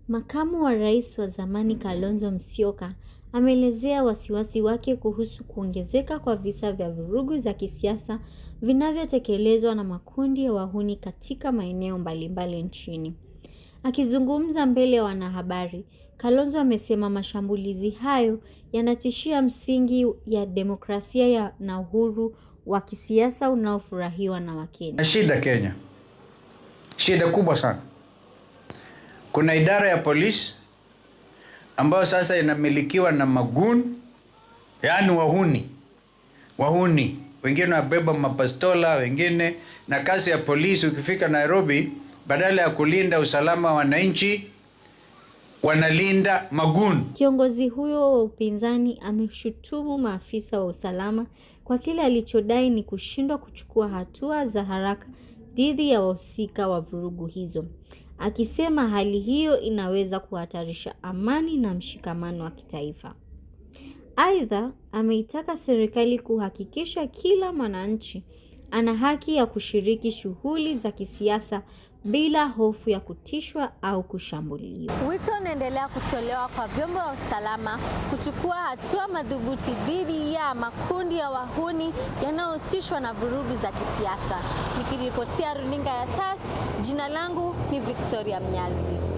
Makamu wa rais wa zamani Kalonzo Musyoka ameelezea wasiwasi wake kuhusu kuongezeka kwa visa vya vurugu za kisiasa vinavyotekelezwa na makundi ya wahuni katika maeneo mbalimbali nchini. Akizungumza mbele ya wanahabari, Kalonzo amesema mashambulizi hayo yanatishia msingi ya demokrasia na uhuru wa kisiasa unaofurahiwa na Wakenya. Shida Kenya. Shida kubwa sana. Kuna idara ya polisi ambayo sasa inamilikiwa na magun, yaani wahuni. Wengine wabeba mapastola, wengine na kazi ya polisi ukifika Nairobi badala ya kulinda usalama wa wananchi wanalinda magun. Kiongozi huyo wa upinzani ameshutumu maafisa wa usalama kwa kile alichodai ni kushindwa kuchukua hatua za haraka dhidi ya wahusika wa vurugu hizo, akisema hali hiyo inaweza kuhatarisha amani na mshikamano wa kitaifa. Aidha, ameitaka serikali kuhakikisha kila mwananchi ana haki ya kushiriki shughuli za kisiasa bila hofu ya kutishwa au kushambuliwa. Wito unaendelea kutolewa kwa vyombo vya usalama kuchukua hatua madhubuti dhidi ya makundi ya wahuni yanayohusishwa na vurugu za kisiasa. Nikiripotia runinga ya TAS, jina langu ni Victoria Mnyazi.